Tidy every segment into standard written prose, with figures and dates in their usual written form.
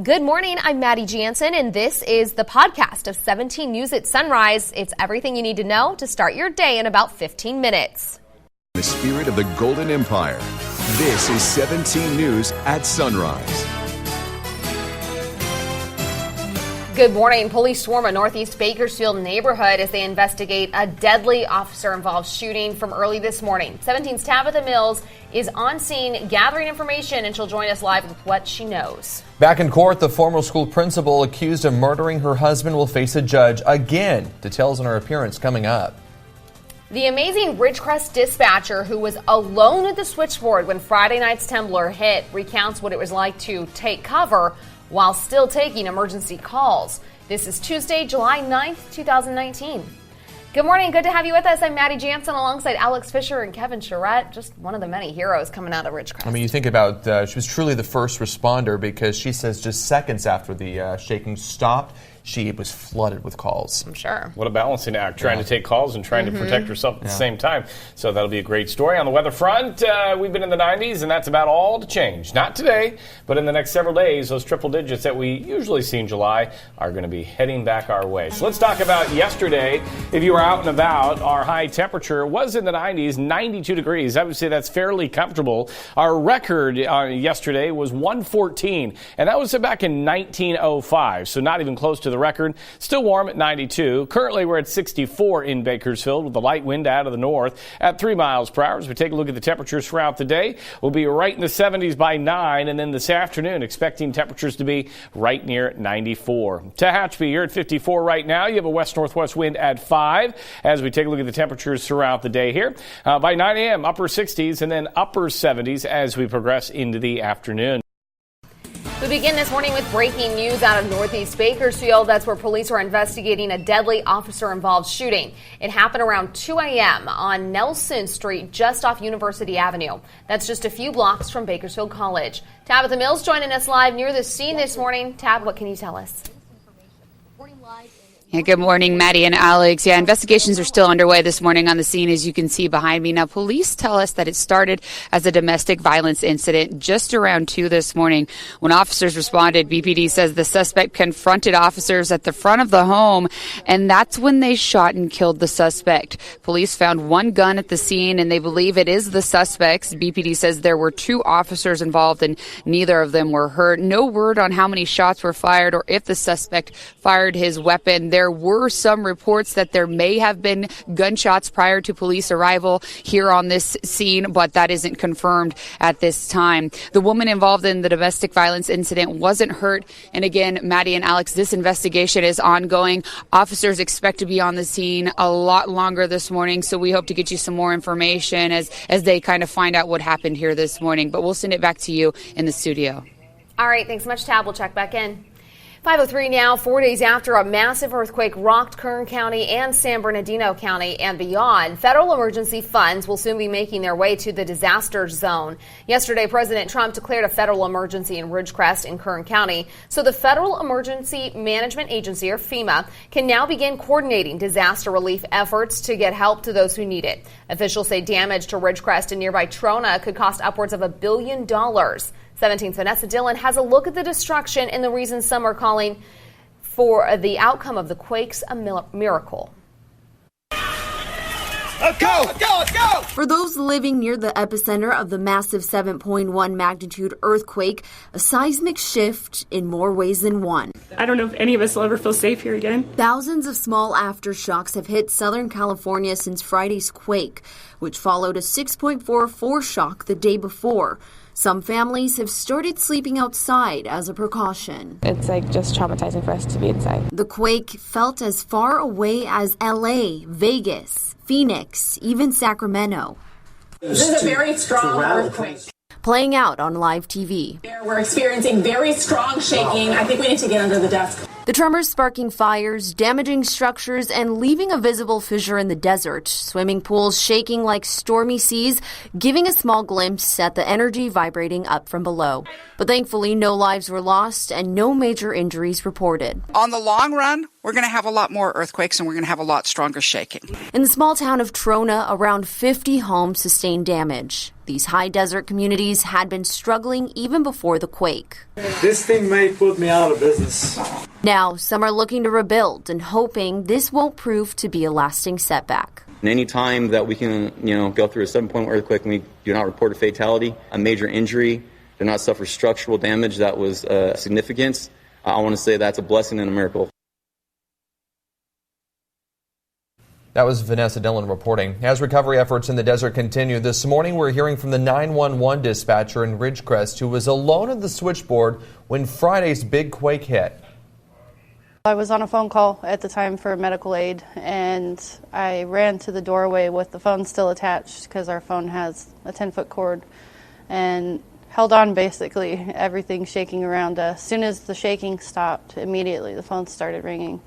Good morning, I'm Maddie Jansen, and this is the podcast of 17 News at Sunrise. It's everything you need to know to start your day in about 15 minutes. The spirit of the Golden Empire. This is 17 News at Sunrise. Good morning. Police swarm a Northeast Bakersfield neighborhood as they investigate a deadly officer-involved shooting from early this morning. 17's Tabitha Mills is on scene gathering information, and she'll join us live with what she knows. Back in court, the former school principal accused of murdering her husband will face a judge again. Details on her appearance coming up. The amazing Ridgecrest dispatcher who was alone at the switchboard when Friday night's Templar hit recounts what it was like to take cover while still taking emergency calls. This is Tuesday, July 9th, 2019. Good morning. Good to have you with us. I'm Maddie Jansen alongside Alex Fisher and Kevin Charette, just one of the many heroes coming out of Ridgecrest. I mean, you think about, she was truly the first responder because she says just seconds after the shaking stopped, she was flooded with calls. I'm sure. What a balancing act, trying to take calls and trying to protect herself at the same time. So that'll be a great story. On the weather front, we've been in the 90s, and that's about all to change. Not today, but in the next several days, those triple digits that we usually see in July are going to be heading back our way. So let's talk about yesterday. If you were out and about, our high temperature was in the 90s, 92 degrees. I would say that's fairly comfortable. Our record yesterday was 114, and that was back in 1905, so not even close to the record. Still warm at 92. Currently, we're at 64 in Bakersfield with a light wind out of the north at 3 miles per hour. As we take a look at the temperatures throughout the day, we'll be right in the 70s by 9, and then this afternoon, expecting temperatures to be right near 94. Tehachapi, you're at 54 right now. You have a west-northwest wind at 5 as we take a look at the temperatures throughout the day here. By 9 a.m., upper 60s and then upper 70s as we progress into the afternoon. We begin this morning with breaking news out of Northeast Bakersfield. That's where police are investigating a deadly officer-involved shooting. It happened around 2 a.m. on Nelson Street, just off University Avenue. That's just a few blocks from Bakersfield College. Tabitha Mills joining us live near the scene this morning. Tab, what can you tell us? Yeah, good morning, Maddie and Alex. Yeah, investigations are still underway this morning on the scene, as you can see behind me. Now, police tell us that it started as a domestic violence incident just around 2 this morning. When officers responded, BPD says the suspect confronted officers at the front of the home, and that's when they shot and killed the suspect. Police found one gun at the scene, and they believe it is the suspect's. BPD says there were 2 officers involved, and neither of them were hurt. No word on how many shots were fired or if the suspect fired his weapon. There were some reports that there may have been gunshots prior to police arrival here on this scene, but that isn't confirmed at this time. The woman involved in the domestic violence incident wasn't hurt. And again, Maddie and Alex, this investigation is ongoing. Officers expect to be on the scene a lot longer this morning, so we hope to get you some more information as they kind of find out what happened here this morning. But we'll send it back to you in the studio. All right, thanks so much, Tab. We'll check back in. 5:03 now, 4 days after a massive earthquake rocked Kern County and San Bernardino County and beyond. Federal emergency funds will soon be making their way to the disaster zone. Yesterday, President Trump declared a federal emergency in Ridgecrest in Kern County. So the Federal Emergency Management Agency, or FEMA, can now begin coordinating disaster relief efforts to get help to those who need it. Officials say damage to Ridgecrest and nearby Trona could cost upwards of $1 billion. 17's Vanessa Dillon has a look at the destruction and the reason some are calling for the outcome of the quakes a miracle. Let's go! Let's go! Let's go! For those living near the epicenter of the massive 7.1 magnitude earthquake, a seismic shift in more ways than one. I don't know if any of us will ever feel safe here again. Thousands of small aftershocks have hit Southern California since Friday's quake, which followed a 6.44 shock the day before. Some families have started sleeping outside as a precaution. It's like just traumatizing for us to be inside. The quake felt as far away as LA, Vegas, Phoenix, even Sacramento. This is a very strong earthquake. Playing out on live TV. We're experiencing very strong shaking. I think we need to get under the desk. The tremors sparking fires, damaging structures, and leaving a visible fissure in the desert. Swimming pools shaking like stormy seas, giving a small glimpse at the energy vibrating up from below. But thankfully, no lives were lost and no major injuries reported. On the long run, we're going to have a lot more earthquakes and we're going to have a lot stronger shaking. In the small town of Trona, around 50 homes sustained damage. These high desert communities had been struggling even before the quake. This thing may put me out of business. Now, some are looking to rebuild and hoping this won't prove to be a lasting setback. Any time that we can, go through a 7-point earthquake and we do not report a fatality, a major injury, do not suffer structural damage that was significant, I want to say that's a blessing and a miracle. That was Vanessa Dillon reporting. As recovery efforts in the desert continue, this morning we're hearing from the 911 dispatcher in Ridgecrest who was alone at the switchboard when Friday's big quake hit. I was on a phone call at the time for medical aid, and I ran to the doorway with the phone still attached because our phone has a 10-foot cord, and held on basically, everything shaking around us. As soon as the shaking stopped, immediately the phone started ringing.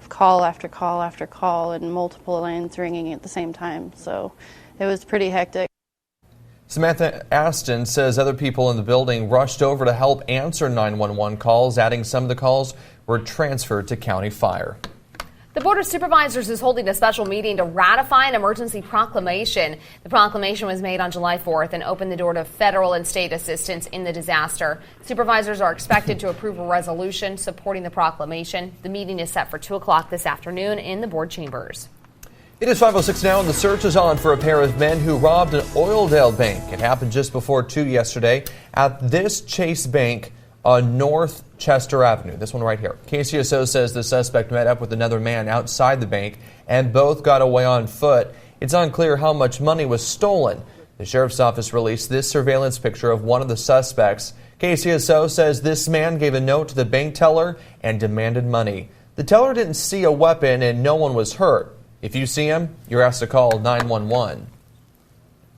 Call after call after call and multiple lines ringing at the same time. So it was pretty hectic. Samantha Aston says other people in the building rushed over to help answer 911 calls, adding some of the calls were transferred to County Fire. The Board of Supervisors is holding a special meeting to ratify an emergency proclamation. The proclamation was made on July 4th and opened the door to federal and state assistance in the disaster. Supervisors are expected to approve a resolution supporting the proclamation. The meeting is set for 2 o'clock this afternoon in the board chambers. It is 5:06 now, and the search is on for a pair of men who robbed an Oildale bank. It happened just before 2 yesterday at this Chase Bank on North Chester Avenue. This one right here. KCSO says the suspect met up with another man outside the bank and both got away on foot. It's unclear how much money was stolen. The sheriff's office released this surveillance picture of one of the suspects. KCSO says this man gave a note to the bank teller and demanded money. The teller didn't see a weapon and no one was hurt. If you see him, you're asked to call 911.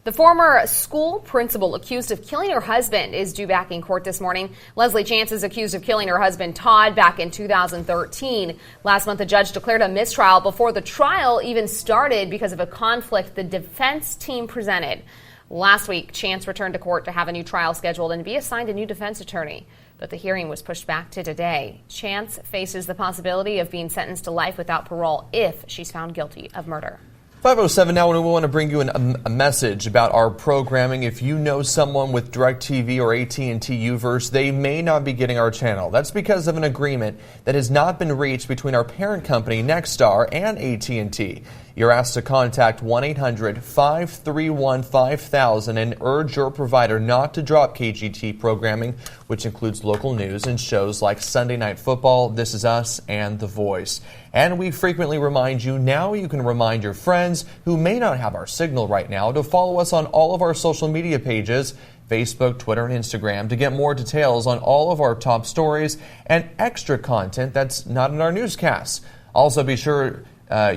The former school principal accused of killing her husband is due back in court this morning. Leslie Chance is accused of killing her husband, Todd, back in 2013. Last month, the judge declared a mistrial before the trial even started because of a conflict the defense team presented. Last week, Chance returned to court to have a new trial scheduled and be assigned a new defense attorney. But the hearing was pushed back to today. Chance faces the possibility of being sentenced to life without parole if she's found guilty of murder. 5:07 now, and we want to bring you a message about our programming. If you know someone with DirecTV or AT&T U-verse, they may not be getting our channel. That's because of an agreement that has not been reached between our parent company, Nexstar, and AT&T. You're asked to contact 1-800-531-5000 and urge your provider not to drop KGT programming, which includes local news and shows like Sunday Night Football, This Is Us, and The Voice. And we frequently remind you, now you can remind your friends who may not have our signal right now to follow us on all of our social media pages, Facebook, Twitter, and Instagram, to get more details on all of our top stories and extra content that's not in our newscasts. Also, be sure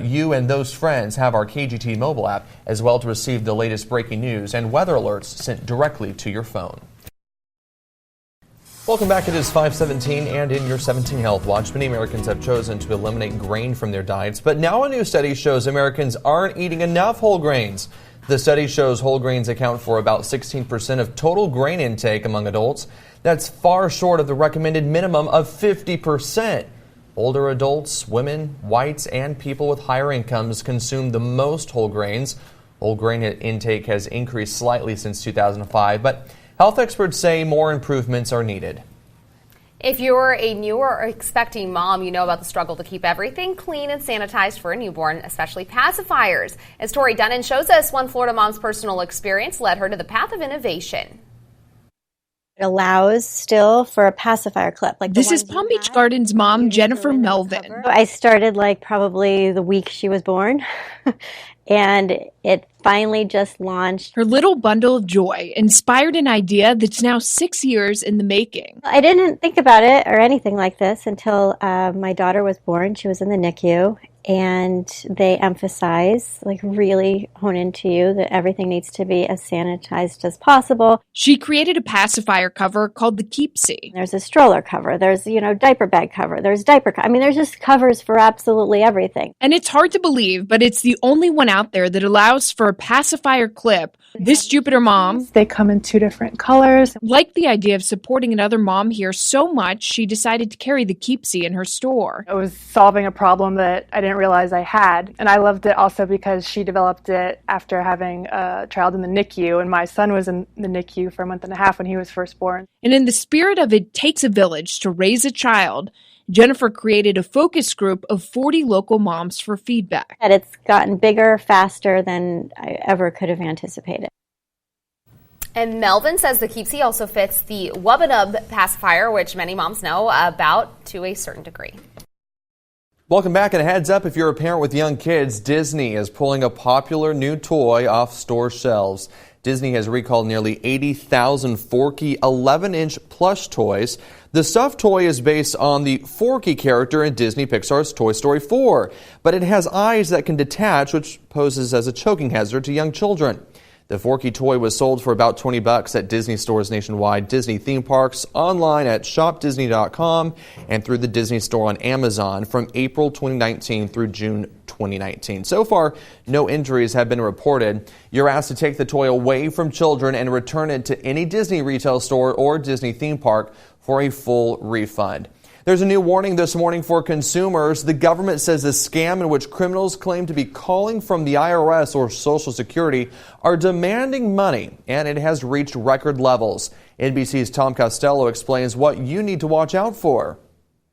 you and those friends have our KGT mobile app as well to receive the latest breaking news and weather alerts sent directly to your phone. Welcome back. It is 5:17, and in your 17 Health Watch, many Americans have chosen to eliminate grain from their diets, but now a new study shows Americans aren't eating enough whole grains. The study shows whole grains account for about 16% of total grain intake among adults. That's far short of the recommended minimum of 50%. Older adults, women, whites, and people with higher incomes consume the most whole grains. Whole grain intake has increased slightly since 2005, but health experts say more improvements are needed. If you're a new or expecting mom, you know about the struggle to keep everything clean and sanitized for a newborn, especially pacifiers. As Tori Dunnan shows us, one Florida mom's personal experience led her to the path of innovation. It allows still for a pacifier clip. This is Palm Beach Gardens mom, Jennifer Melvin. I started probably the week she was born, and it finally just launched. Her little bundle of joy inspired an idea that's now 6 years in the making. I didn't think about it or anything like this until my daughter was born. She was in the NICU, and they emphasize, like really hone into you, that everything needs to be as sanitized as possible. She created a pacifier cover called the Keepsy. There's a stroller cover, there's, diaper bag cover, there's diaper cover. I mean, there's just covers for absolutely everything. And it's hard to believe, but it's the only one out there that allows for a pacifier clip. This Jupiter mom, They come in 2 different colors. liked the idea of supporting another mom here so much, she decided to carry the Keepsy in her store. It was solving a problem that I didn't realize I had. And I loved it also because she developed it after having a child in the NICU. And my son was in the NICU for a month and a half when he was first born. And in the spirit of it takes a village to raise a child, Jennifer created a focus group of 40 local moms for feedback. And it's gotten bigger, faster than I ever could have anticipated. And Melvin says the Keepsy also fits the Wubbanub pacifier, which many moms know about to a certain degree. Welcome back, and a heads up if you're a parent with young kids, Disney is pulling a popular new toy off store shelves. Disney has recalled nearly 80,000 Forky 11-inch plush toys. The stuffed toy is based on the Forky character in Disney Pixar's Toy Story 4, but it has eyes that can detach, which poses as a choking hazard to young children. The Forky toy was sold for about $20 at Disney stores nationwide, Disney theme parks, online at shopdisney.com, and through the Disney store on Amazon from April 2019 through June 2019. So far, no injuries have been reported. You're asked to take the toy away from children and return it to any Disney retail store or Disney theme park for a full refund. There's a new warning this morning for consumers. The government says the scam in which criminals claim to be calling from the IRS or Social Security are demanding money, and it has reached record levels. NBC's Tom Costello explains what you need to watch out for.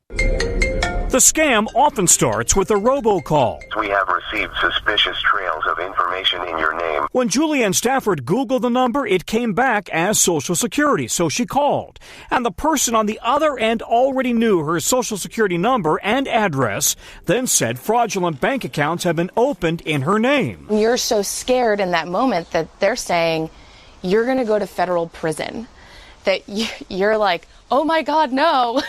The scam often starts with a robocall. We have received suspicious trails of information in your name. When Julianne Stafford Googled the number, it came back as Social Security, so she called. And the person on the other end already knew her Social Security number and address, then said fraudulent bank accounts have been opened in her name. You're so scared in that moment that they're saying you're going to go to federal prison, that you're like, oh my God, no.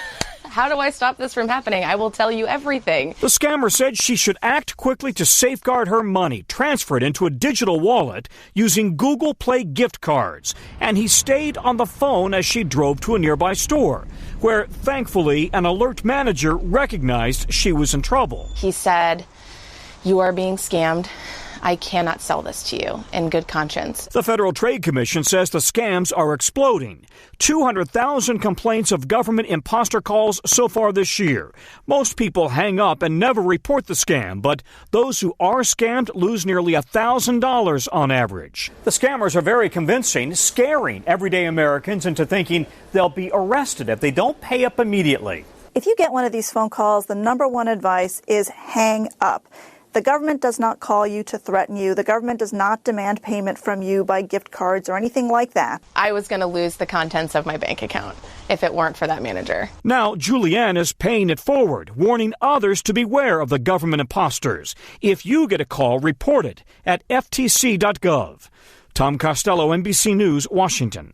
How do I stop this from happening? I will tell you everything. The scammer said she should act quickly to safeguard her money, transfer it into a digital wallet using Google Play gift cards. And he stayed on the phone as she drove to a nearby store, where thankfully an alert manager recognized she was in trouble. He said, you are being scammed. I cannot sell this to you in good conscience. The Federal Trade Commission says the scams are exploding. 200,000 complaints of government imposter calls so far this year. Most people hang up and never report the scam, but those who are scammed lose nearly $1,000 on average. The scammers are very convincing, scaring everyday Americans into thinking they'll be arrested if they don't pay up immediately. If you get one of these phone calls, the number one advice is hang up. The government does not call you to threaten you. The government does not demand payment from you by gift cards or anything like that. I was going to lose the contents of my bank account if it weren't for that manager. Now, Julianne is paying it forward, warning others to beware of the government imposters. If you get a call, report it at ftc.gov. Tom Costello, NBC News, Washington.